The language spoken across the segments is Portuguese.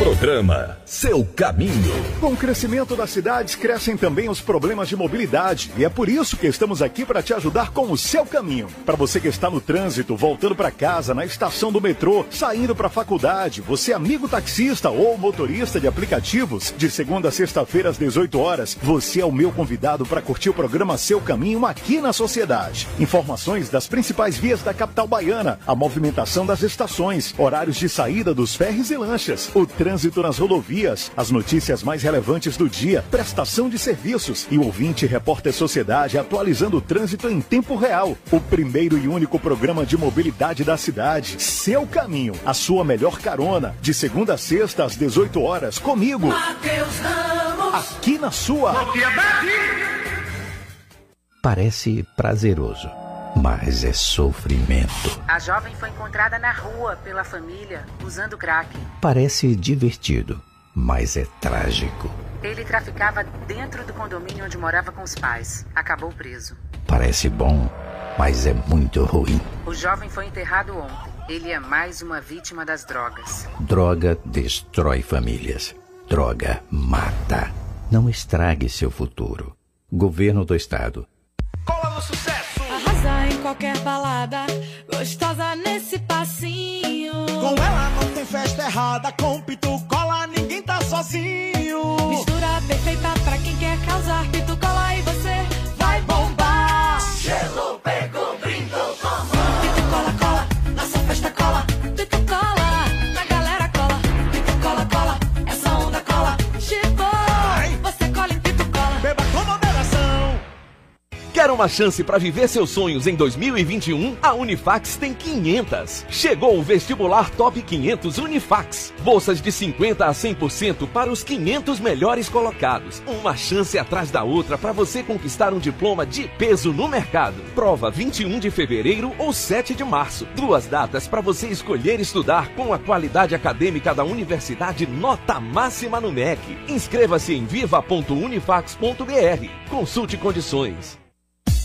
Programa Seu Caminho. Com o crescimento das cidades, crescem também os problemas de mobilidade. E é por isso que estamos aqui para te ajudar com o Seu Caminho. Para você que está no trânsito, voltando para casa, na estação do metrô, saindo para a faculdade, você amigo taxista ou motorista de aplicativos, de segunda a sexta-feira às 18 horas, você é o meu convidado para curtir o programa Seu Caminho aqui na Sociedade. Informações das principais vias da capital baiana, a movimentação das estações, horários de saída dos ferries e lanchas, o trânsito nas rodovias, as notícias mais relevantes do dia, prestação de serviços e o ouvinte Repórter Sociedade atualizando o trânsito em tempo real. O primeiro e único programa de mobilidade da cidade. Seu Caminho, a sua melhor carona, de segunda a sexta às 18 horas, comigo, Matheus Ramos, aqui na sua Sociedade. Parece prazeroso, mas é sofrimento. A jovem foi encontrada na rua pela família usando crack. Parece divertido, mas é trágico. Ele traficava dentro do condomínio onde morava com os pais. Acabou preso. Parece bom, mas é muito ruim. O jovem foi enterrado ontem. Ele é mais uma vítima das drogas. Droga destrói famílias. Droga mata. Não estrague seu futuro. Governo do Estado. Cola no sucesso! Arrasa em qualquer balada, gostosa nesse passinho. Com ela não tem festa errada, com Pitu Cola ninguém tá sozinho. Mistura perfeita pra quem quer causar. Pitu Cola e você vai bombar. Gelo, pegou, brindou, toma. Pitu Cola, cola, nossa festa cola. Pitu Cola, na galera cola. Pitu Cola, cola, essa onda cola. Chegou, você cola em Pitu Cola. Beba com moderação. Quer uma chance para viver seus sonhos em 2021? A Unifax tem 500. Chegou o vestibular Top 500 Unifax. Bolsas de 50% a 100% para os 500 melhores colocados. Uma chance atrás da outra para você conquistar um diploma de peso no mercado. Prova 21 de fevereiro ou 7 de março. 2 datas para você escolher estudar com a qualidade acadêmica da universidade nota máxima no MEC. Inscreva-se em viva.unifax.br. Consulte condições.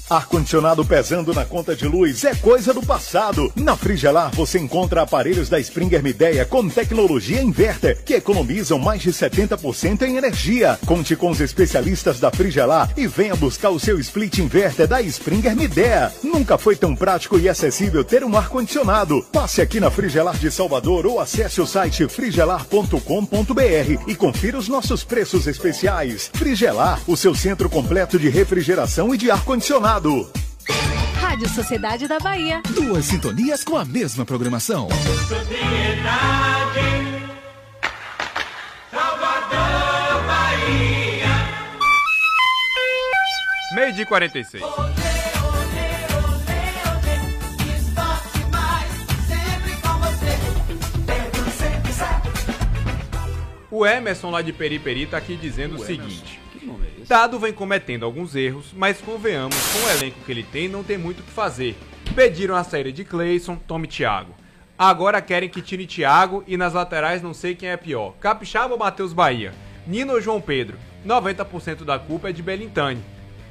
Ar-condicionado pesando na conta de luz é coisa do passado. Na Frigelar você encontra aparelhos da Springer Midea com tecnologia inverter, que economizam mais de 70% em energia. Conte com os especialistas da Frigelar e venha buscar o seu split inverter da Springer Midea. Nunca foi tão prático e acessível ter um ar-condicionado. Passe aqui na Frigelar de Salvador ou acesse o site frigelar.com.br e confira os nossos preços especiais. Frigelar, o seu centro completo de refrigeração e de ar-condicionado. Rádio Sociedade da Bahia. 2 sintonias com a mesma programação. Sociedade, Salvador, Bahia. 12h46. O Emerson lá de Periperi tá aqui dizendo o seguinte: Dado vem cometendo alguns erros, mas convenhamos, com o elenco que ele tem, não tem muito o que fazer. Pediram a saída de Cleison, tome Thiago. Agora querem que tire Thiago e nas laterais não sei quem é pior, Capixaba ou Matheus Bahia, Nino ou João Pedro. 90% da culpa é de Belintani.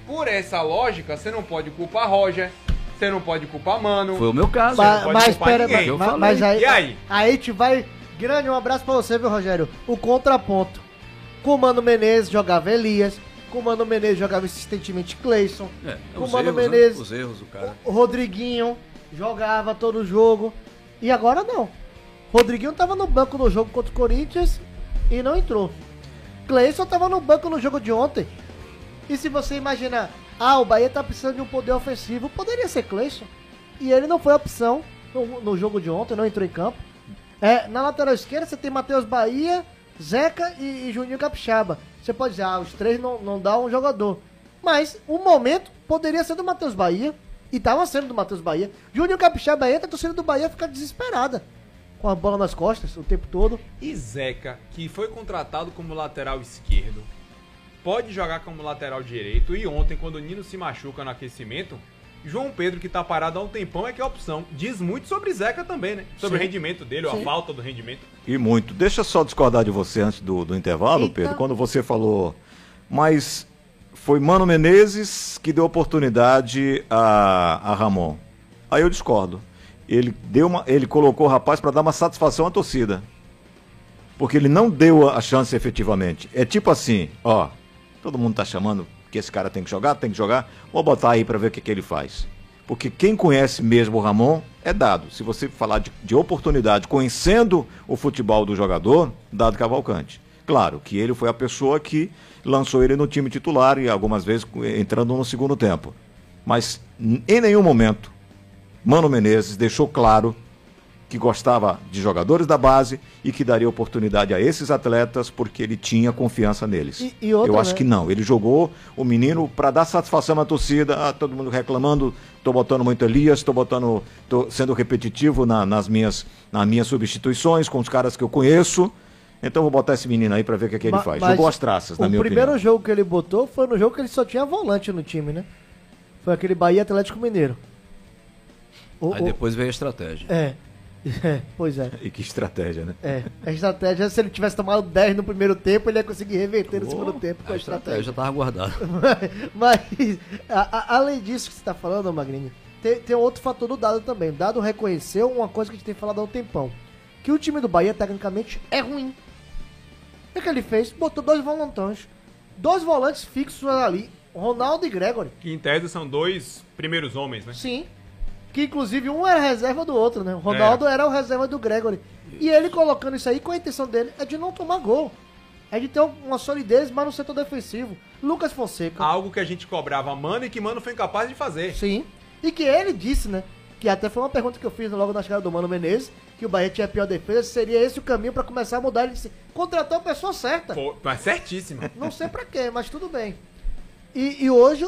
Por essa lógica, você não pode culpar Roger, você não pode culpar Mano. Foi o meu caso. Você não pode culpar ninguém. Mas aí, e aí? Aí te vai... Grande, um abraço pra você, viu, Rogério? O contraponto. Com o Mano Menezes jogava Elias, com o Mano Menezes jogava insistentemente Cleison, com o Mano Menezes, os erros do cara. O Rodriguinho jogava todo o jogo, e agora não. Rodriguinho tava no banco no jogo contra o Corinthians e não entrou. Cleison tava no banco no jogo de ontem. E se você imaginar, o Bahia tá precisando de um poder ofensivo, poderia ser Cleison. E ele não foi opção no jogo de ontem, não entrou em campo. Na lateral esquerda você tem Matheus Bahia, Zeca e Juninho Capixaba. Você pode dizer, os três não dá um jogador. Mas o momento poderia ser do Matheus Bahia. E tava sendo do Matheus Bahia. Juninho Capixaba entra, a torcida do Bahia fica desesperada. Com a bola nas costas o tempo todo. E Zeca, que foi contratado como lateral esquerdo, pode jogar como lateral direito. E ontem, quando o Nino se machuca no aquecimento, João Pedro, que tá parado há um tempão, é que é a opção. Diz muito sobre Zeca também, né? Sobre o rendimento dele, ou a falta do rendimento. E muito. Deixa eu só discordar de você antes do intervalo, Eita. Pedro, quando você falou, mas foi Mano Menezes que deu oportunidade a Ramon. Aí eu discordo. Ele colocou o rapaz para dar uma satisfação à torcida. Porque ele não deu a chance efetivamente. É tipo assim, ó, todo mundo tá chamando que esse cara tem que jogar, vou botar aí para ver o que ele faz. Porque quem conhece mesmo o Ramon é Dado. Se você falar de oportunidade, conhecendo o futebol do jogador, Dado Cavalcante. Claro que ele foi a pessoa que lançou ele no time titular e algumas vezes entrando no segundo tempo. Mas em nenhum momento, Mano Menezes deixou claro que gostava de jogadores da base e que daria oportunidade a esses atletas porque ele tinha confiança neles. E outra, eu acho que não. Ele jogou o menino para dar satisfação à torcida, todo mundo reclamando, tô botando muito Elias, tô sendo repetitivo nas minhas substituições com os caras que eu conheço. Então vou botar esse menino aí para ver o que ele faz. Jogou as traças, na minha opinião. O primeiro jogo que ele botou foi no jogo que ele só tinha volante no time, né? Foi aquele Bahia Atlético Mineiro. Aí depois veio a estratégia. Pois é. E que estratégia, né? A estratégia, se ele tivesse tomado 10 no primeiro tempo, ele ia conseguir reverter no segundo tempo com a estratégia. Já estava guardado. Mas além disso que você está falando, Magrinho, tem outro fator do Dado também. O Dado reconheceu uma coisa que a gente tem falado há um tempão. Que o time do Bahia, tecnicamente, é ruim. O que ele fez? Botou 2 volantões. 2 volantes fixos ali. Ronaldo e Gregory. Que em tese são 2 primeiros homens, né? Sim. Que inclusive um era reserva do outro, né? O Ronaldo era o reserva do Gregory. E ele colocando isso aí, com a intenção dele é de não tomar gol. É de ter uma solidez, mas no setor defensivo. Lucas Fonseca. Algo que a gente cobrava a Mano e que Mano foi incapaz de fazer. Sim. E que ele disse, né? Que até foi uma pergunta que eu fiz logo na chegada do Mano Menezes, que o Bahia tinha a pior defesa, seria esse o caminho pra começar a mudar. Ele disse, contratou a pessoa certa. Mas certíssimo. Não sei pra quê, mas tudo bem. E hoje,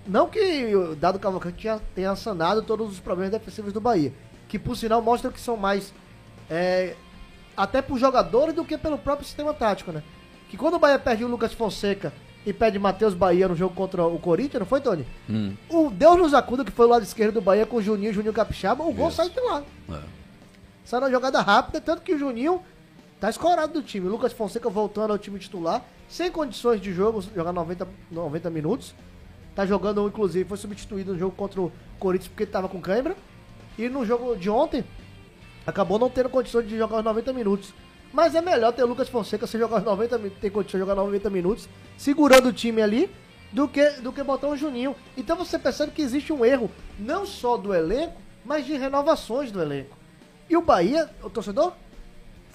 não que o Dado Cavalcante tenha sanado todos os problemas defensivos do Bahia, que por sinal mostram que são mais até por jogadores do que pelo próprio sistema tático, né? Que quando o Bahia perde o Lucas Fonseca e perde Matheus Bahia no jogo contra o Corinthians, não foi, Tony? O Deus nos acuda, que foi o lado esquerdo do Bahia com o Juninho Capixaba, o gol sai de lá. Sai na jogada rápida, tanto que o Juninho tá escorado do time. O Lucas Fonseca voltando ao time titular, sem condições de jogo, jogar 90 minutos. Tá jogando, inclusive, foi substituído no jogo contra o Corinthians porque ele tava com cãibra. E no jogo de ontem, acabou não tendo condições de jogar os 90 minutos. Mas é melhor ter o Lucas Fonseca ter condições de jogar 90 minutos, segurando o time ali, do que botar um Juninho. Então você percebe que existe um erro, não só do elenco, mas de renovações do elenco. E o Bahia, o torcedor,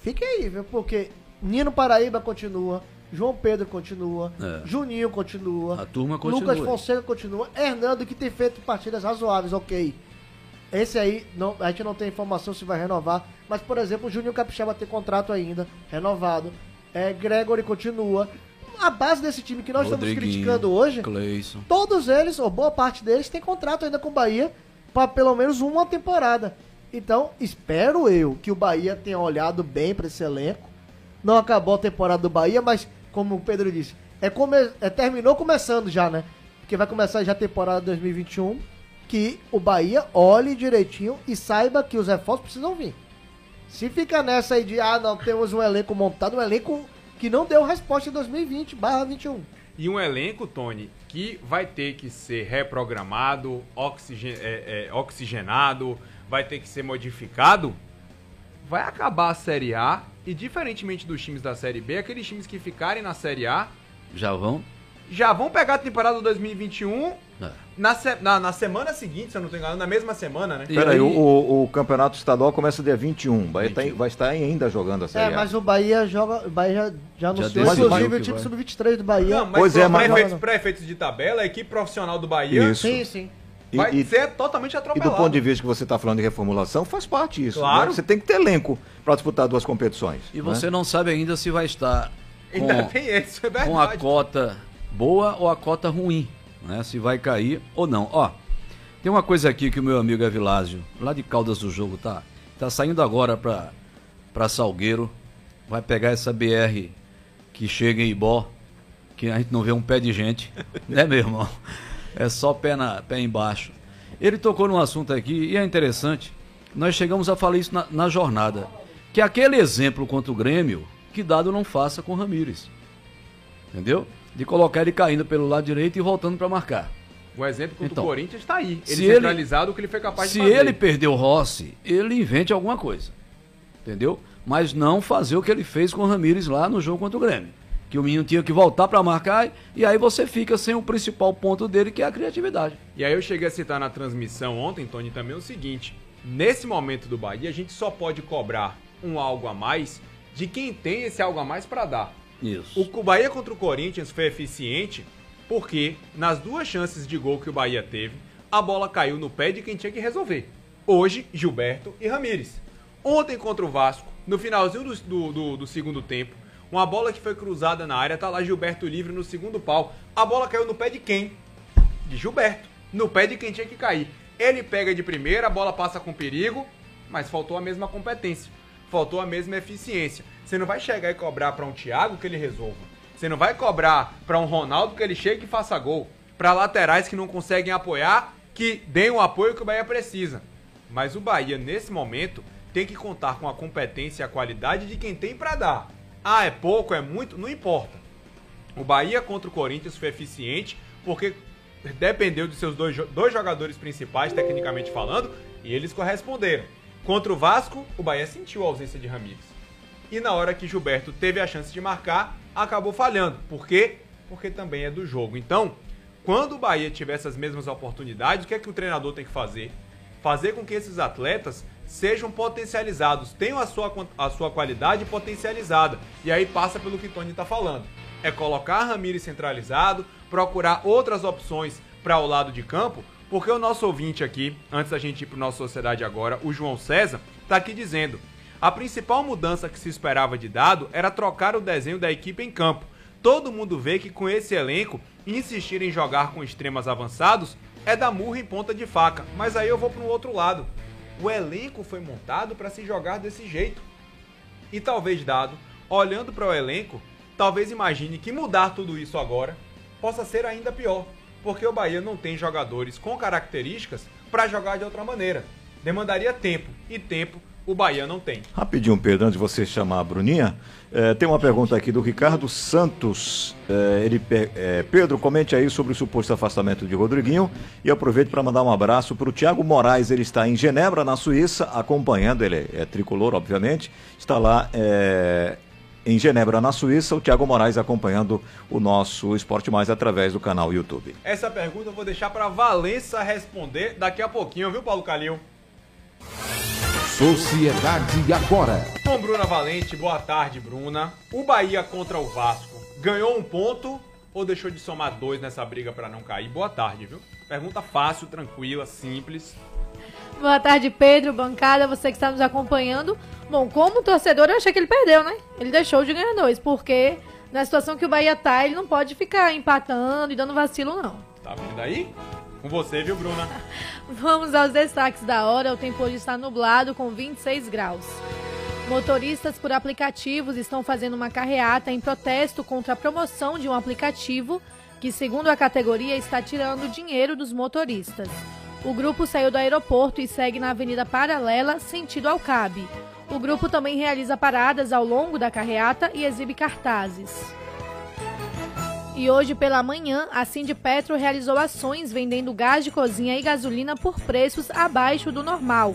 fique aí, viu? Porque Nino Paraíba continua, João Pedro continua, Juninho continua, a turma continua, Lucas Fonseca continua, Hernando, que tem feito partidas razoáveis, ok. Esse aí, a gente não tem informação se vai renovar, mas, por exemplo, o Juninho Capixaba tem contrato ainda, renovado, Gregory continua. A base desse time que nós estamos criticando hoje, Cleison, todos eles, ou boa parte deles, tem contrato ainda com o Bahia para pelo menos uma temporada. Então, espero eu que o Bahia tenha olhado bem para esse elenco. Não acabou a temporada do Bahia, mas, como o Pedro disse, terminou começando já, né? Porque vai começar já a temporada 2021, que o Bahia olhe direitinho e saiba que os reforços precisam vir. Se fica nessa aí de, não, temos um elenco montado, um elenco que não deu resposta em 2020/21. E um elenco, Tony, que vai ter que ser reprogramado, oxigenado, vai ter que ser modificado, vai acabar a Série A e, diferentemente dos times da Série B, aqueles times que ficarem na Série A já vão pegar a temporada 2021 na semana seguinte, se eu não estou enganado, na mesma semana, né? Peraí, o campeonato estadual começa dia 21, o Bahia vai estar ainda jogando a Série A. Mas o Bahia já anunciou, inclusive o time sub-23 do Bahia. Não, mas para efeitos de tabela, a equipe profissional do Bahia... Isso. Sim. Vai ser totalmente atropelado. E do ponto de vista que você está falando de reformulação, faz parte isso. Claro. Né? Você tem que ter elenco para disputar 2 competições. E você não sabe ainda se vai estar com a cota boa ou a cota ruim, né? Se vai cair ou não. Tem uma coisa aqui que o meu amigo Evilásio, lá de Caldas do Jogo, tá saindo agora para Salgueiro, vai pegar essa BR que chega em Ibó, que a gente não vê um pé de gente, né, meu irmão? É só pé embaixo. Ele tocou num assunto aqui e é interessante. Nós chegamos a falar isso na jornada. Que aquele exemplo contra o Grêmio, que Dado não faça com o Ramírez. Entendeu? De colocar ele caindo pelo lado direito e voltando para marcar. O exemplo contra o Corinthians está aí. Ele centralizado o que ele foi capaz de fazer. Se ele perder o Rossi, ele invente alguma coisa. Entendeu? mas não fazer o que ele fez com o Ramírez lá no jogo contra o Grêmio. Que o menino tinha que voltar para marcar e aí você fica sem o principal ponto dele, que é a criatividade. E aí eu cheguei a citar na transmissão ontem, Tony, também o seguinte: nesse momento do Bahia, a gente só pode cobrar um algo a mais de quem tem esse algo a mais para dar. Isso. O Bahia contra o Corinthians foi eficiente porque nas 2 chances de gol que o Bahia teve, a bola caiu no pé de quem tinha que resolver. Hoje, Gilberto e Ramírez. Ontem contra o Vasco, no finalzinho do segundo tempo, uma bola que foi cruzada na área, tá lá Gilberto livre no segundo pau. A bola caiu no pé de quem? De Gilberto. No pé de quem tinha que cair. Ele pega de primeira, a bola passa com perigo, mas faltou a mesma competência. Faltou a mesma eficiência. Você não vai chegar e cobrar para um Thiago que ele resolva. Você não vai cobrar para um Ronaldo que ele chegue e faça gol. Para laterais que não conseguem apoiar, que deem o apoio que o Bahia precisa. Mas o Bahia, nesse momento, tem que contar com a competência e a qualidade de quem tem para dar. Ah, é pouco, é muito, não importa. O Bahia contra o Corinthians foi eficiente porque dependeu de seus dois jogadores principais, tecnicamente falando, e eles corresponderam. Contra o Vasco, o Bahia sentiu a ausência de Ramírez. E na hora que Gilberto teve a chance de marcar, acabou falhando. Por quê? Porque também é do jogo. Então, quando o Bahia tiver essas mesmas oportunidades, o que é que o treinador tem que fazer? Fazer com que esses atletas sejam potencializados, tenham a sua qualidade potencializada. E aí passa pelo que o Tony está falando. É colocar Ramírez centralizado, procurar outras opções para o lado de campo, porque o nosso ouvinte aqui, antes da gente ir para o nosso Sociedade Agora, o João César, está aqui dizendo: a principal mudança que se esperava de Dado era trocar o desenho da equipe em campo. Todo mundo vê que com esse elenco, insistir em jogar com extremas avançados é dar murro em ponta de faca. Mas aí eu vou para um outro lado. O elenco foi montado para se jogar desse jeito. E talvez Dado, olhando para o elenco, talvez imagine que mudar tudo isso agora possa ser ainda pior. Porque o Bahia não tem jogadores com características para jogar de outra maneira. Demandaria tempo. E tempo o Bahia não tem. Rapidinho, Pedro, antes de você chamar a Bruninha, tem uma pergunta aqui do Ricardo Santos. Pedro, comente aí sobre o suposto afastamento de Rodriguinho e aproveito para mandar um abraço para o Thiago Moraes. Ele está em Genebra, na Suíça, acompanhando, ele é tricolor, obviamente, está lá em Genebra, na Suíça, o Thiago Moraes acompanhando o nosso Esporte Mais através do canal YouTube. Essa pergunta eu vou deixar para Valença responder daqui a pouquinho, viu, Paulo Calil? Sociedade Agora. Com Bruna Valente, boa tarde, Bruna. O Bahia contra o Vasco ganhou 1 ponto ou deixou de somar 2 nessa briga para não cair? Boa tarde, viu? Pergunta fácil, tranquila, simples. Boa tarde, Pedro, bancada, você que está nos acompanhando. Bom, como torcedor, eu achei que ele perdeu, né? Ele deixou de ganhar 2, porque na situação que o Bahia tá, ele não pode ficar empatando e dando vacilo, não. Tá vendo aí? Com você, viu, Bruna? Vamos aos destaques da hora. O tempo hoje está nublado com 26 graus. Motoristas por aplicativos estão fazendo uma carreata em protesto contra a promoção de um aplicativo que, segundo a categoria, está tirando dinheiro dos motoristas. O grupo saiu do aeroporto e segue na Avenida Paralela, sentido ao Cabe. O grupo também realiza paradas ao longo da carreata e exibe cartazes. E hoje pela manhã, a Sindipetro realizou ações vendendo gás de cozinha e gasolina por preços abaixo do normal.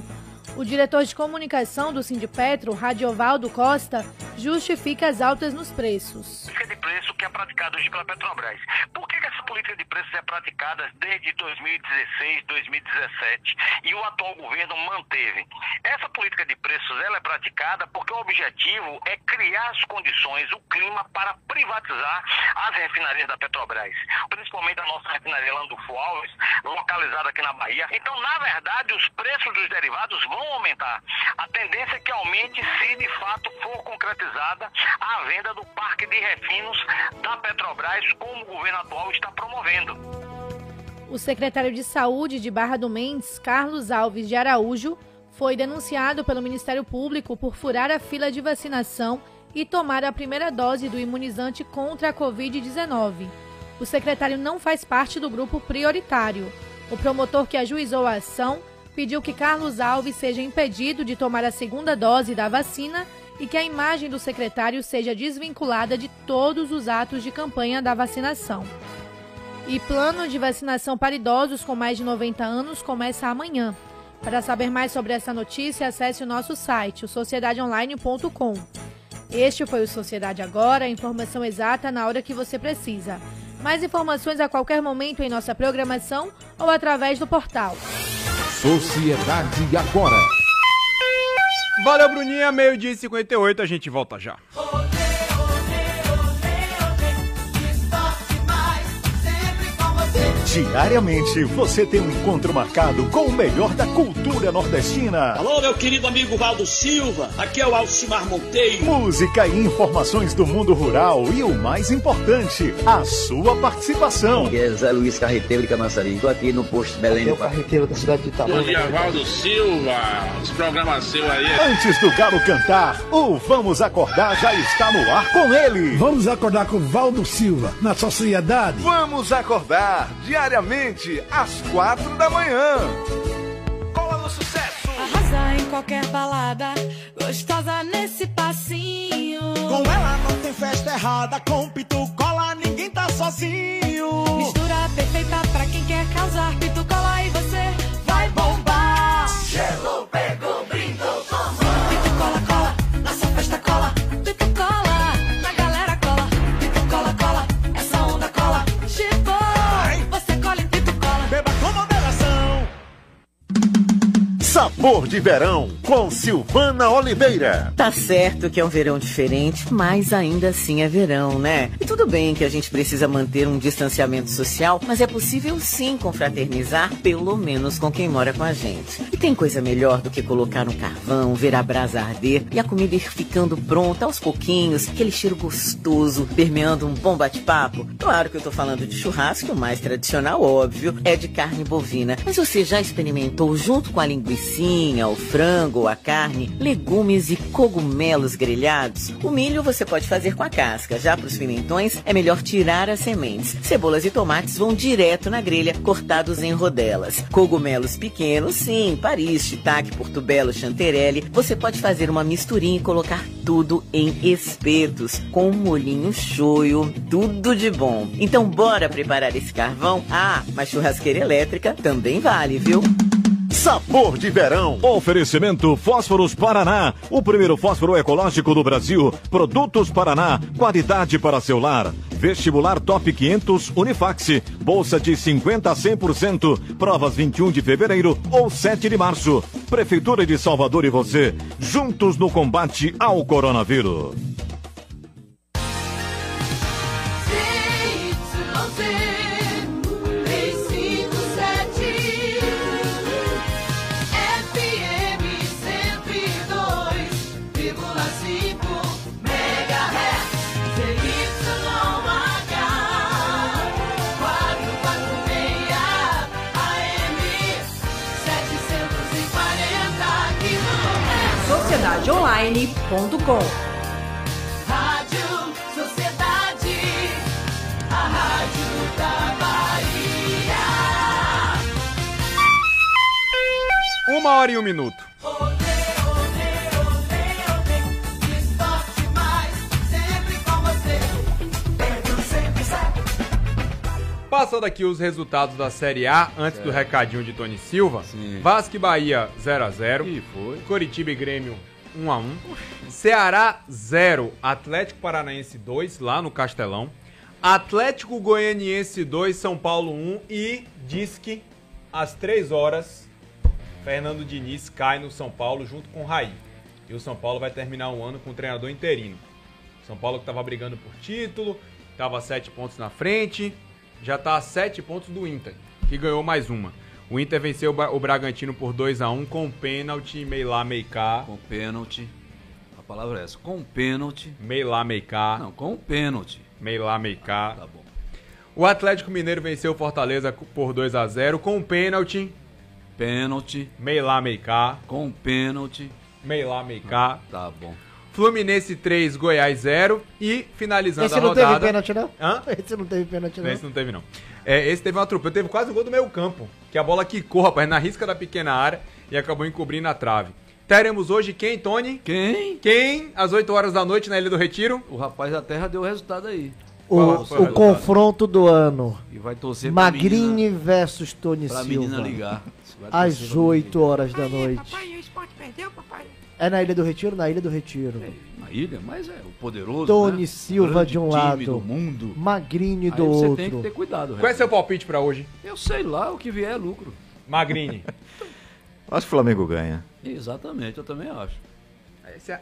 O diretor de comunicação do Sindipetro, Radiovaldo Costa, justifica as altas nos preços. Política de preço que é praticada hoje pela Petrobras. Por que essa política de preços é praticada desde 2016, 2017 e o atual governo manteve? Essa política de preços ela é praticada porque o objetivo é criar as condições, o clima para privatizar as refinarias da Petrobras, principalmente a nossa refinaria Landulfo Alves, localizada aqui na Bahia. Então, na verdade, os preços dos derivados vão aumentar. A tendência é que aumente se de fato for concretizada a venda do parque de refinos da Petrobras, como o governo atual está promovendo. O secretário de Saúde de Barra do Mendes, Carlos Alves de Araújo, foi denunciado pelo Ministério Público por furar a fila de vacinação e tomar a primeira dose do imunizante contra a Covid-19. O secretário não faz parte do grupo prioritário. O promotor que ajuizou a ação pediu que Carlos Alves seja impedido de tomar a segunda dose da vacina e que a imagem do secretário seja desvinculada de todos os atos de campanha da vacinação. E plano de vacinação para idosos com mais de 90 anos começa amanhã. Para saber mais sobre essa notícia, acesse o nosso site, o sociedadeonline.com. Este foi o Sociedade Agora, a informação exata na hora que você precisa. Mais informações a qualquer momento em nossa programação ou através do portal. Sociedade Agora. Valeu, Bruninha. 12h58, a gente volta já. Diariamente você tem um encontro marcado com o melhor da cultura nordestina. Alô, meu querido amigo Valdo Silva, aqui é o Alcimar Monteiro. Música e informações do mundo rural e o mais importante, a sua participação. Aqui é Zé Luiz Carreteiro de Camaçari, estou aqui no posto Belém. Aqui é o Carreteiro da cidade de Itabuna. Bom dia, Valdo Silva, os programas seus aí. Antes do galo cantar, o Vamos Acordar já está no ar com ele. Vamos acordar com Valdo Silva, na Sociedade. Vamos acordar diariamente às 4 da manhã. Cola no sucesso. Arrasa em qualquer balada, gostosa nesse passinho. Com ela não tem festa errada, com Pitu Cola ninguém tá sozinho. Mistura perfeita pra quem quer causar. Pitu Cola e você vai bombar. Gelou, pegou, brindou, tomou. Pitu Cola, cola, nossa festa cola. Pitu Cola, na galera cola. Pitu Cola, cola, essa onda cola. Chegou. Beba com moderação. Sabor de Verão, com Silvana Oliveira. Tá certo que é um verão diferente, mas ainda assim é verão, né? E tudo bem que a gente precisa manter um distanciamento social, mas é possível sim confraternizar, pelo menos com quem mora com a gente. E tem coisa melhor do que colocar no carvão, ver a brasa arder e a comida ir ficando pronta aos pouquinhos, aquele cheiro gostoso, permeando um bom bate-papo. Claro que eu tô falando de churrasco, o mais tradicional, óbvio, é de carne bovina. Mas você já experimentou, junto com a linguiça, o frango ou a carne, legumes e cogumelos grelhados? O milho você pode fazer com a casca, já para os pimentões é melhor tirar as sementes. Cebolas e tomates vão direto na grelha, cortados em rodelas. Cogumelos pequenos, sim, Paris, shiitake, portobello, chanterelle, você pode fazer uma misturinha e colocar tudo em espetos, com um molhinho shoyu, tudo de bom. Então bora preparar esse carvão? Ah, mas churrasqueira elétrica também vale, viu? Sabor de Verão. Oferecimento Fósforos Paraná, o primeiro fósforo ecológico do Brasil. Produtos Paraná, qualidade para seu lar. Vestibular Top 500 Unifax, bolsa de 50% a 100%, provas 21 de fevereiro ou 7 de março. Prefeitura de Salvador e você, juntos no combate ao coronavírus. Sociedadeonline.com. Rádio Sociedade, a rádio da Bahia. 1h01. Passando aqui os resultados da Série A, antes do recadinho de Tony Silva. Sim. Vasco e Bahia 0x0. Coritiba e Grêmio 1x1. Ceará 0, Atlético Paranaense 2, lá no Castelão. Atlético Goianiense 2, São Paulo 1. E diz que às 3 horas, Fernando Diniz cai no São Paulo junto com o Raí. E o São Paulo vai terminar um ano com o treinador interino. São Paulo que estava brigando por título, estava 7 pontos na frente, já está a 7 pontos do Inter, que ganhou mais uma. O Inter venceu o Bragantino por 2x1 com pênalti, meio lá, meio cá. Com pênalti. A palavra é essa, com pênalti. Meio lá, meio cá. Não, com pênalti. Meio lá, meio cá. Tá bom. O Atlético Mineiro venceu o Fortaleza por 2x0 com pênalti. Pênalti. Meio lá, meio cá. Com pênalti. Meio lá, meio cá. Tá bom. Fluminense 3, Goiás 0 e finalizando esse a rodada... Esse não teve pênalti, não? Hã? Esse não teve pênalti, não? Esse não teve, não. Esse teve um atropelo, teve quase o gol do meio campo, que a bola quicou, rapaz, na risca da pequena área e acabou encobrindo a trave. Teremos hoje quem, Tony? Quem? Quem, às 8 horas da noite na Ilha do Retiro? O rapaz da terra deu o resultado aí. O confronto do ano. E vai torcer Magrini versus Tony pra Silva. menina ligar. Às 8 horas da noite. Papai, o Sport perdeu, papai. É na Ilha do Retiro? Na Ilha do Retiro. Na ilha, mas é o poderoso, Tony né? Silva Grande de um time lado, do mundo. Magrini Aí do você outro. tem que ter cuidado. Qual é seu palpite pra hoje? Eu sei lá, o que vier é lucro. Magrini. Acho que o Flamengo ganha. Exatamente, eu também acho.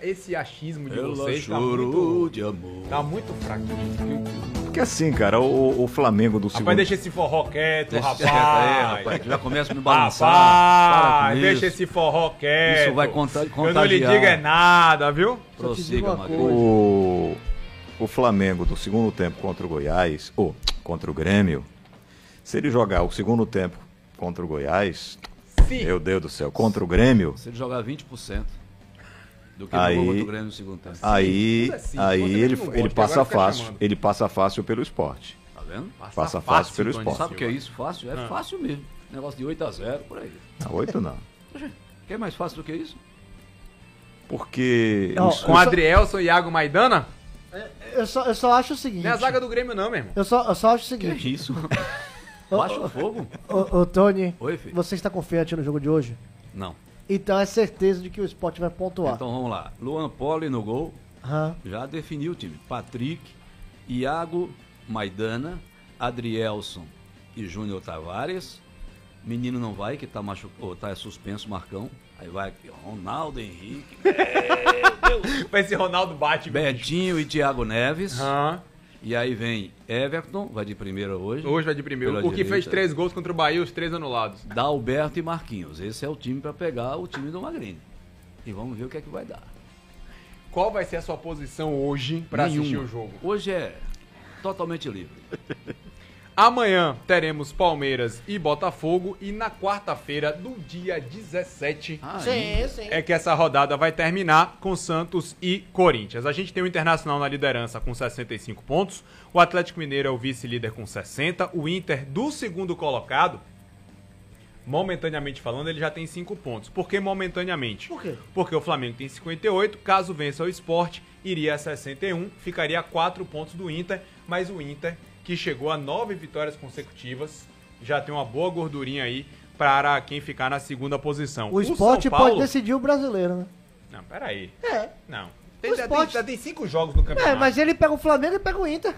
Esse achismo de Ela vocês tá chorou muito, de amor. tá muito fraquinho. Porque assim, cara, o Flamengo do segundo... Rapaz, deixa esse forró quieto, Deixa rapaz. quieto aí, rapaz, já começa a me balançar. Rapaz, Para com deixa isso. esse forró quieto. Isso vai contagiar. Eu não lhe digo é nada, viu? Prossiga, Magrini. O Flamengo do segundo tempo contra o Goiás, ou contra o Grêmio, se ele jogar o segundo tempo contra o Goiás, meu Deus do céu, contra o Grêmio... Se ele jogar 20%. Do que aí, jogou contra o Grêmio no segundo tempo. Aí ele passa agora fica fácil, chamando. ele passa fácil pelo esporte. Tá vendo? Passa fácil pelo esporte. Sabe o que é isso? Fácil? É fácil mesmo. Negócio de 8-0 por aí. Não, 8 não. Quer mais fácil do que isso? Porque... Com Adrielson e Iago Maidana? Eu só acho o seguinte. Não é a zaga do Grêmio não, meu irmão. Eu só acho o seguinte. Que isso? Baixa o fogo. Ô, Tony, Oi, filho. você está confiante no jogo de hoje? Não. Então é certeza de que o Sport vai pontuar. Então vamos lá. Luan Poli no gol. Já definiu o time. Patrick, Iago Maidana, Adrielson e Júnior Tavares. Menino não vai, que tá machucado, tá suspenso, Marcão. Aí vai aqui, Ronaldo Henrique. Meu Deus. Vai ser Ronaldo bate. Betinho e Thiago Neves. E aí vem Everton, vai de primeira hoje. Hoje vai de primeiro. Pela O que direita. fez 3 gols contra o Bahia, os 3 anulados. Dalberto e Marquinhos. Esse é o time pra pegar o time do Magrini. E vamos ver o que é que vai dar. Qual vai ser a sua posição hoje pra assistir o jogo? Hoje é totalmente livre. Amanhã teremos Palmeiras e Botafogo e na quarta-feira do dia 17 Sim. é que essa rodada vai terminar com Santos e Corinthians. A gente tem o Internacional na liderança com 65 pontos, o Atlético Mineiro é o vice-líder com 60, o Inter do segundo colocado, momentaneamente falando, ele já tem 5 pontos. Por que momentaneamente? Por quê? Porque o Flamengo tem 58, caso vença o Sport, iria a 61, ficaria a 4 pontos do Inter, mas o Inter, que chegou a 9 vitórias consecutivas, já tem uma boa gordurinha aí para quem ficar na segunda posição. O Sport pode decidir o brasileiro, né? Não, peraí. É. Não. O Sport... Já tem 5 jogos no campeonato. Mas ele pega o Flamengo e pega o Inter.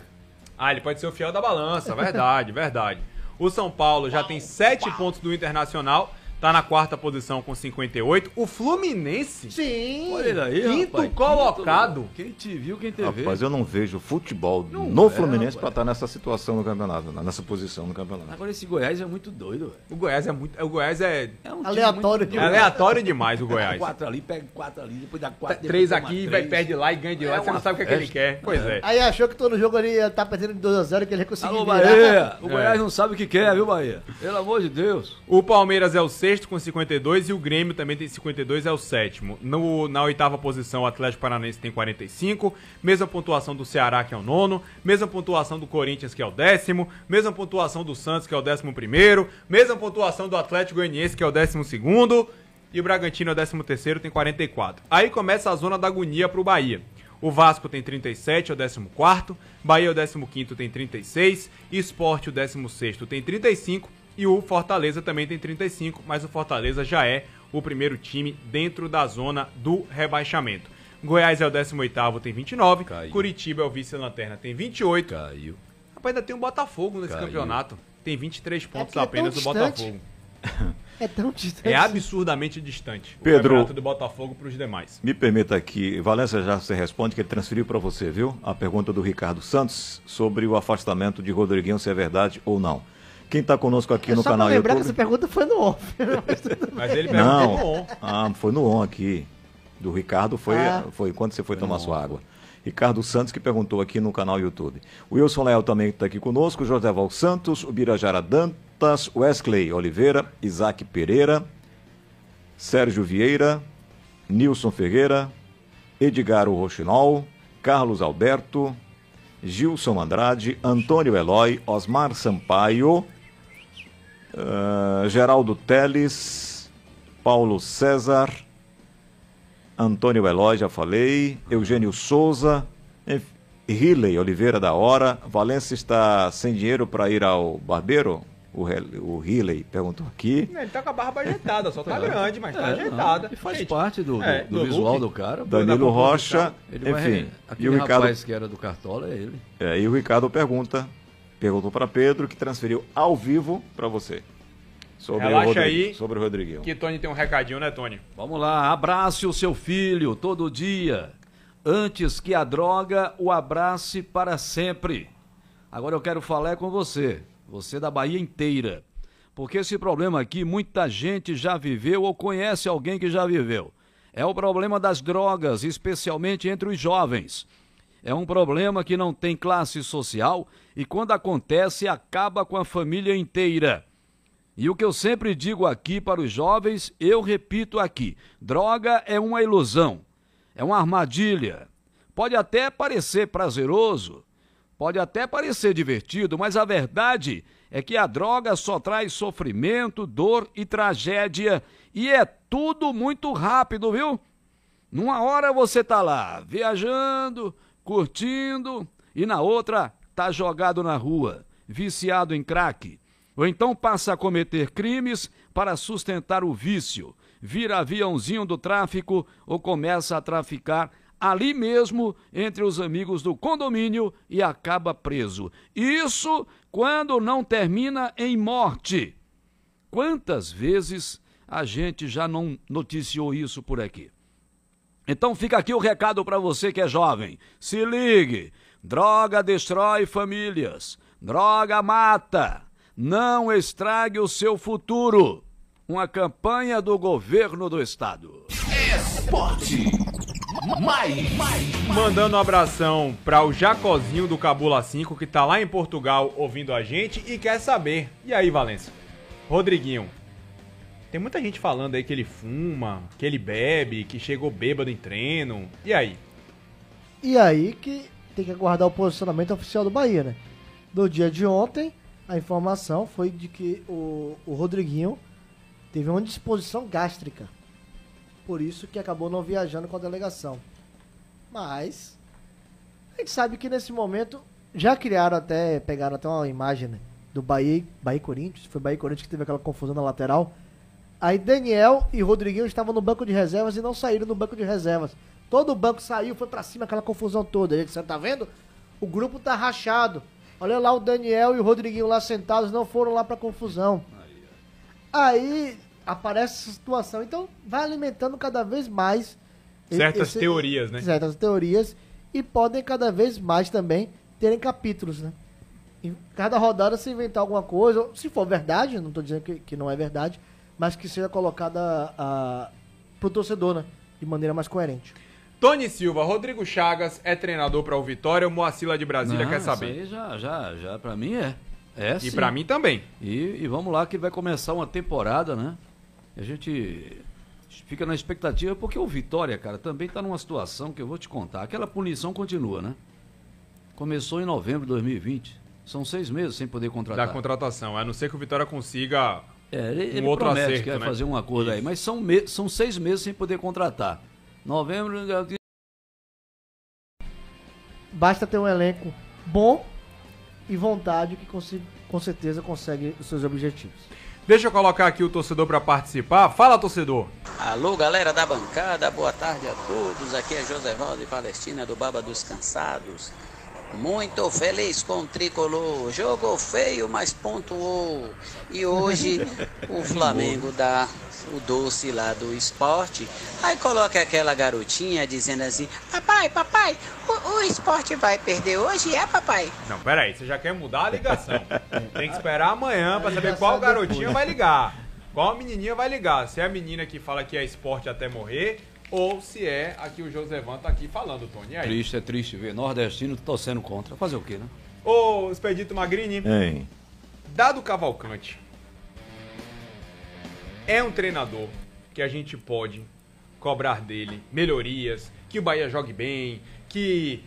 Ah, ele pode ser o fiel da balança, verdade, verdade. O São Paulo já tem 7 pontos do Internacional, tá na quarta posição com 58. O Fluminense, sim, olha ele aí, quinto rapaz, colocado. Quem te viu, quem te vê. Rapaz, eu não vejo futebol Não no é, Fluminense rapaz. pra estar nessa situação no campeonato, nessa posição no campeonato. Agora esse Goiás é muito doido, velho. O Goiás é muito. O Goiás é. Um time aleatório muito demais. Aleatório demais o Goiás. 4 ali, pega 4 ali, depois dá 4. 3 aqui, vai perde lá e ganha de lá. Você não sabe o que, é que ele quer. Pois é. Aí achou que todo jogo ali ia tá perdendo de 2-0 que ele ia conseguir Alô, virar. Bahia! O Goiás não sabe o que quer, viu, Bahia? Pelo amor de Deus. O Palmeiras é o sexto com 52 e o Grêmio também tem 52, é o sétimo. Na oitava posição, o Atlético Paranaense tem 45, mesma pontuação do Ceará, que é o nono, mesma pontuação do Corinthians, que é o 10º, mesma pontuação do Santos, que é o 11º, mesma pontuação do Atlético Goianiense, que é o 12º, e o Bragantino é o 13º, tem 44. Aí começa a zona da agonia pro Bahia. O Vasco tem 37, é o 14º, Bahia é o 15º, tem 36, Sport, o 16º, tem 35, e o Fortaleza também tem 35, mas o Fortaleza já é o primeiro time dentro da zona do rebaixamento. Goiás é o 18º, tem 29. Caiu. Curitiba é o vice-lanterna, tem 28. Caiu. Rapaz, ainda tem um Botafogo nesse Caiu. campeonato. Tem 23 pontos porque é apenas tão do distante. Botafogo. É tão distante. É absurdamente distante Pedro. o campeonato do Botafogo para os demais. Me permita aqui, Valéncia já você responde que ele transferiu para você, viu? A pergunta do Ricardo Santos sobre o afastamento de Rodriguinho, se é verdade ou não. Quem está conosco aqui no Só canal pra lembrar YouTube... que essa pergunta foi no off. Mas ele perguntou no on. Ah, foi no on aqui. Do Ricardo foi quando você foi tomar sua água. Ricardo Santos que perguntou aqui no canal YouTube. O Wilson Leal também está aqui conosco, o José Val Santos, o Birajara Dantas, Wesley Oliveira, Isaac Pereira, Sérgio Vieira, Nilson Ferreira, Edgar Rochinol, Carlos Alberto, Gilson Andrade, Antônio Eloy, Osmar Sampaio, Geraldo Teles, Paulo César, Antônio Eloy, já falei, Eugênio Souza, Riley Oliveira da Hora. Valença está sem dinheiro para ir ao barbeiro? O Riley perguntou aqui. Ele tá com a barba ajeitada, só tá grande, mas tá ajeitada. E faz parte do visual look do cara. Danilo Rocha, enfim. E o Ricardo, rapaz que era do Cartola é ele. E o Ricardo perguntou para Pedro, que transferiu ao vivo para você. Relaxa aí, sobre o Rodriguinho. Que Tony tem um recadinho, né, Tony? Vamos lá, abrace o seu filho todo dia. Antes que a droga o abrace para sempre. Agora eu quero falar com você da Bahia inteira. Porque esse problema aqui, muita gente já viveu ou conhece alguém que já viveu. É o problema das drogas, especialmente entre os jovens. É um problema que não tem classe social e quando acontece acaba com a família inteira. E o que eu sempre digo aqui para os jovens, eu repito aqui, droga é uma ilusão, é uma armadilha. Pode até parecer prazeroso, pode até parecer divertido, mas a verdade é que a droga só traz sofrimento, dor e tragédia e é tudo muito rápido, viu? Numa hora você tá lá, viajando, curtindo e na outra tá jogado na rua, viciado em crack. Ou então passa a cometer crimes para sustentar o vício, vira aviãozinho do tráfico ou começa a traficar ali mesmo entre os amigos do condomínio e acaba preso. Isso quando não termina em morte. Quantas vezes a gente já não noticiou isso por aqui? Então fica aqui o recado para você que é jovem. Se ligue, droga destrói famílias, droga mata. Não estrague o seu futuro. Uma campanha do governo do estado. Esporte. Mandando um abração para o Jacozinho do Cabula 5, que tá lá em Portugal ouvindo a gente e quer saber. E aí, Valença? Rodriguinho, tem muita gente falando aí que ele fuma, que ele bebe, que chegou bêbado em treino. E aí? E aí que tem que aguardar o posicionamento oficial do Bahia, né? No dia de ontem, a informação foi de que o Rodriguinho teve uma indisposição gástrica. Por isso que acabou não viajando com a delegação. Mas a gente sabe que nesse momento já pegaram até uma imagem, né, do Bahia e Corinthians. Foi Bahia e Corinthians que teve aquela confusão na lateral. Aí Daniel e Rodriguinho estavam no banco de reservas e não saíram do banco de reservas. Todo o banco saiu, foi pra cima, aquela confusão toda. Você tá vendo? O grupo tá rachado. Olha lá o Daniel e o Rodriguinho lá sentados, não foram lá pra confusão. Aí aparece essa situação. Então vai alimentando cada vez mais certas teorias, né? Certas teorias. E podem cada vez mais também terem capítulos, né? Em cada rodada se inventar alguma coisa. Se for verdade, não tô dizendo que não é verdade, mas que seja colocada pro torcedor, né? De maneira mais coerente. Tony Silva, Rodrigo Chagas é treinador para o Vitória, o Moacir lá de Brasília quer saber. Isso aí já pra mim é. E pra mim também. E vamos lá que vai começar uma temporada, né? A gente fica na expectativa, porque o Vitória, cara, também tá numa situação que eu vou te contar. Aquela punição continua, né? Começou em novembro de 2020. São 6 meses sem poder contratar. Da contratação, a não ser que o Vitória consiga ele outro promete acerto, que vai né? fazer um acordo aí. Mas são 6 meses sem poder contratar. Novembro... Basta ter um elenco bom e vontade que com certeza consegue os seus objetivos. Deixa eu colocar aqui o torcedor para participar. Fala, torcedor. Alô, galera da bancada, boa tarde a todos. Aqui é José Valdo de Palestina, do Baba dos Cansados. Muito feliz com o tricolor. Jogou feio, mas pontuou. E hoje o Flamengo dá o doce lá do esporte. Aí coloca aquela garotinha dizendo assim: Papai, o esporte vai perder hoje, papai? Não, peraí, você já quer mudar a ligação. Tem que esperar amanhã pra saber qual garotinha vai ligar. Qual menininha vai ligar. Se é a menina que fala que é esporte até morrer, ou se é a que o Josevan tá aqui falando, Tony. E aí? É triste ver nordestino torcendo contra. Fazer o quê, né? Ô, Expedito Magrini, Dado Cavalcante é um treinador que a gente pode cobrar dele melhorias, que o Bahia jogue bem, que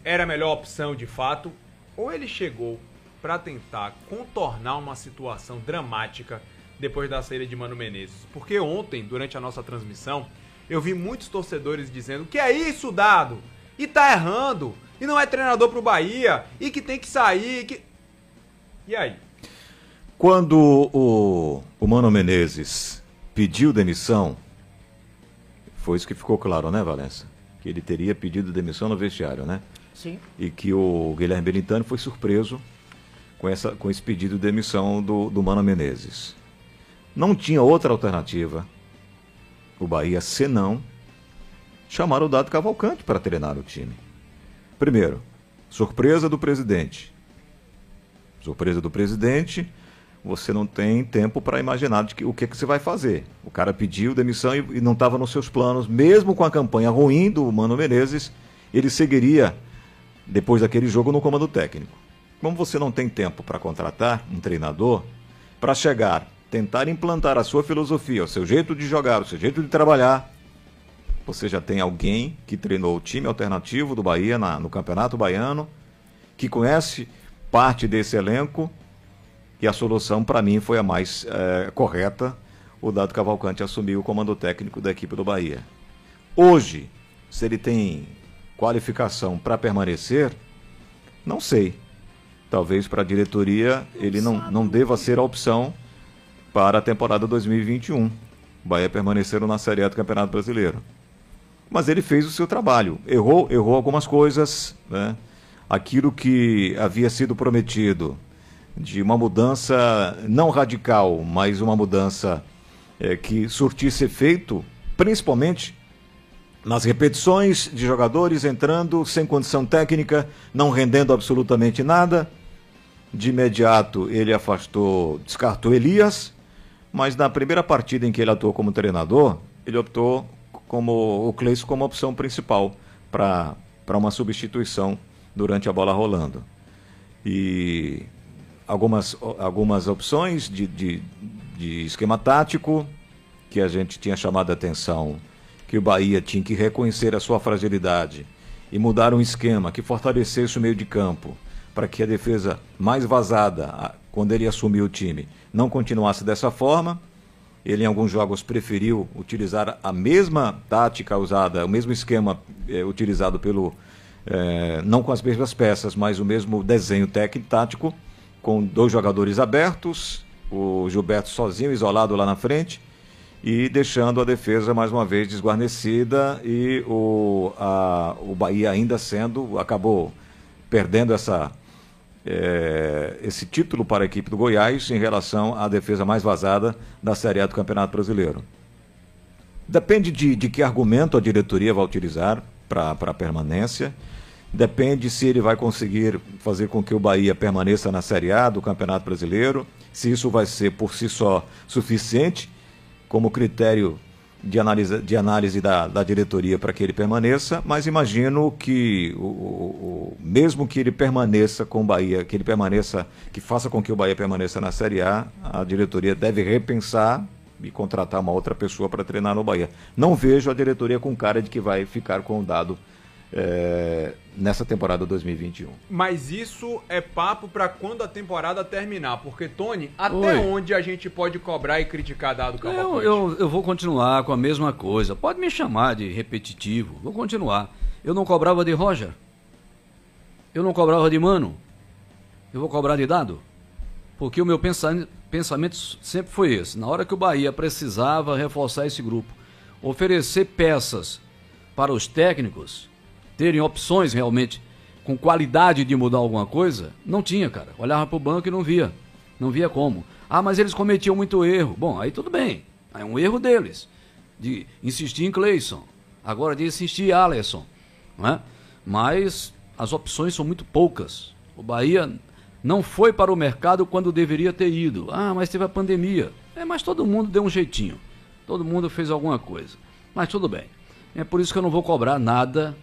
era a melhor opção de fato, ou ele chegou para tentar contornar uma situação dramática depois da saída de Mano Menezes? Porque ontem, durante a nossa transmissão, eu vi muitos torcedores dizendo: que é isso, Dado? E tá errando, e não é treinador pro Bahia, e que tem que sair, que... E aí? Quando o Mano Menezes pediu demissão, foi isso que ficou claro, né, Valença? Que ele teria pedido demissão no vestiário, né? Sim. E que o Guilherme Belintani foi surpreso com esse pedido de demissão do Mano Menezes. Não tinha outra alternativa, o Bahia, senão chamar o Dado Cavalcante para treinar o time. Primeiro, surpresa do presidente. Surpresa do presidente, você não tem tempo para imaginar o que você vai fazer. O cara pediu demissão e não estava nos seus planos, mesmo com a campanha ruim do Mano Menezes, ele seguiria, depois daquele jogo, no comando técnico. Como você não tem tempo para contratar um treinador, para chegar, tentar implantar a sua filosofia, o seu jeito de jogar, o seu jeito de trabalhar, você já tem alguém que treinou o time alternativo do Bahia no Campeonato Baiano, que conhece parte desse elenco, e a solução, para mim, foi a mais correta. O Dado Cavalcante assumiu o comando técnico da equipe do Bahia. Hoje, se ele tem qualificação para permanecer, não sei. Talvez para a diretoria ele não deva ser a opção para a temporada 2021. O Bahia permaneceram na Série A do Campeonato Brasileiro. Mas ele fez o seu trabalho. Errou algumas coisas, né? Aquilo que havia sido prometido de uma mudança não radical, mas uma mudança que surtisse efeito, principalmente nas repetições de jogadores entrando sem condição técnica, não rendendo absolutamente nada. De imediato ele descartou Elias, mas na primeira partida em que ele atuou como treinador, ele optou como o Cleison como opção principal para uma substituição durante a bola rolando. E algumas opções de esquema tático que a gente tinha chamado a atenção, que o Bahia tinha que reconhecer a sua fragilidade e mudar um esquema que fortalecesse o meio de campo para que a defesa mais vazada, quando ele assumiu o time, não continuasse dessa forma. Ele em alguns jogos preferiu utilizar a mesma tática usada, o mesmo esquema utilizado não com as mesmas peças, mas o mesmo desenho técnico-tático, com 2 jogadores abertos, o Gilberto sozinho, isolado lá na frente, e deixando a defesa mais uma vez desguarnecida, e o Bahia ainda acabou perdendo esse título para a equipe do Goiás em relação à defesa mais vazada da Série A do Campeonato Brasileiro. Depende de que argumento a diretoria vai utilizar para a permanência, depende se ele vai conseguir fazer com que o Bahia permaneça na Série A do Campeonato Brasileiro, se isso vai ser por si só suficiente como critério de análise da diretoria para que ele permaneça, mas imagino que mesmo que ele permaneça com o Bahia, que faça com que o Bahia permaneça na Série A diretoria deve repensar e contratar uma outra pessoa para treinar no Bahia. Não vejo a diretoria com cara de que vai ficar com o Dado nessa temporada 2021. Mas isso é papo para quando a temporada terminar, porque, Tony, até onde a gente pode cobrar e criticar Dado Cavalcante? Eu vou continuar com a mesma coisa. Pode me chamar de repetitivo, vou continuar. Eu não cobrava de Roger, eu não cobrava de Mano, eu vou cobrar de Dado, porque o meu pensamento sempre foi esse. Na hora que o Bahia precisava reforçar esse grupo, oferecer peças para os técnicos terem opções realmente com qualidade de mudar alguma coisa, não tinha, cara. Olhava pro banco e não via como. Mas eles cometiam muito erro. Bom, aí tudo bem, é um erro deles, de insistir em Cleison, agora de insistir em Alisson, não é? Mas as opções são muito poucas. O Bahia não foi para o mercado quando deveria ter ido. Mas teve a pandemia. Mas todo mundo deu um jeitinho, todo mundo fez alguma coisa, mas tudo bem. É por isso que eu não vou cobrar nada.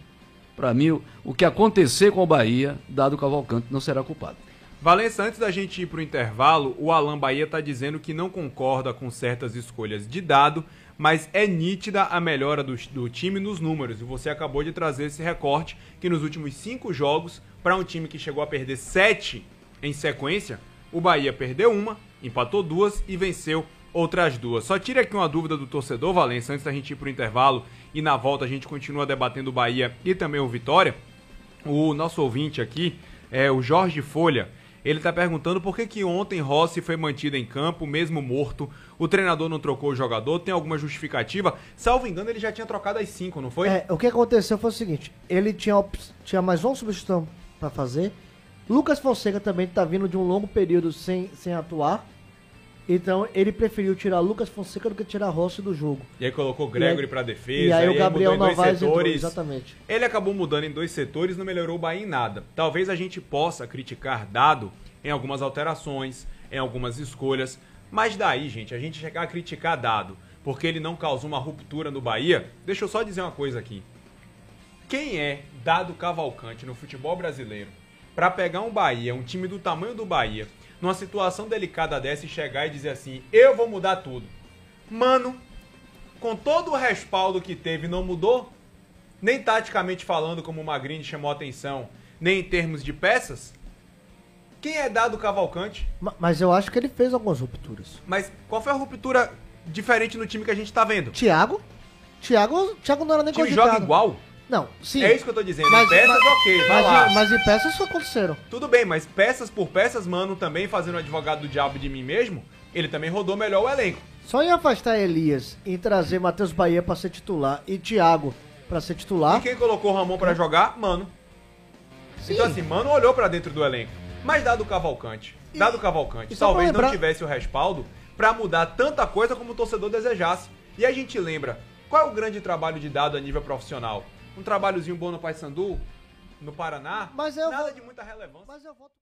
Para mim, o que acontecer com o Bahia, Dado Cavalcante não será culpado. Valença, antes da gente ir para o intervalo, o Alan Bahia está dizendo que não concorda com certas escolhas de Dado, mas é nítida a melhora do time nos números. E você acabou de trazer esse recorte que nos últimos 5 jogos, para um time que chegou a perder 7 em sequência, o Bahia perdeu 1, empatou 2 e venceu outras 2. Só tira aqui uma dúvida do torcedor, Valença, antes da gente ir para o intervalo, e na volta a gente continua debatendo o Bahia e também o Vitória. O nosso ouvinte aqui é o Jorge Folha. Ele tá perguntando por que ontem Rossi foi mantido em campo, mesmo morto. O treinador não trocou o jogador, tem alguma justificativa? Salvo engano, ele já tinha trocado às 5, não foi? O que aconteceu foi o seguinte, ele tinha mais uma substituição para fazer. Lucas Fonseca também tá vindo de um longo período sem atuar. Então ele preferiu tirar Lucas Fonseca do que tirar Rossi do jogo. E aí colocou Gregory pra defesa. E aí o Gabriel mudou em dois Novaes setores. entrou, exatamente. Ele acabou mudando em 2 setores, não melhorou o Bahia em nada. Talvez a gente possa criticar Dado em algumas alterações, em algumas escolhas. Mas daí, gente, a gente chegar a criticar Dado porque ele não causou uma ruptura no Bahia. Deixa eu só dizer uma coisa aqui. Quem é Dado Cavalcante no futebol brasileiro pra pegar um Bahia, um time do tamanho do Bahia, numa situação delicada dessa e chegar e dizer assim, eu vou mudar tudo? Mano, com todo o respaldo que teve, não mudou? Nem taticamente falando, como o Magrini chamou a atenção, nem em termos de peças? Quem é Dado Cavalcante? Mas eu acho que ele fez algumas rupturas. Mas qual foi a ruptura diferente no time que a gente tá vendo? Thiago não era nem o time cogitado. joga igual? Não, sim. É isso que eu tô dizendo. Em peças, ok, vai lá. Mas em peças isso aconteceram. Tudo bem, mas peças por peças, Mano, também fazendo advogado do diabo de mim mesmo, ele também rodou melhor o elenco. Só em afastar Elias e trazer Matheus Bahia pra ser titular e Thiago pra ser titular. E quem colocou o Ramon pra jogar? Mano. Sim. Então assim, Mano olhou pra dentro do elenco. Mas Dado Cavalcante, talvez não tivesse o respaldo pra mudar tanta coisa como o torcedor desejasse. E a gente lembra, qual é o grande trabalho de Dado a nível profissional? Um trabalhozinho bom no Paysandu, no Paraná, nada de muita relevância. Mas eu voto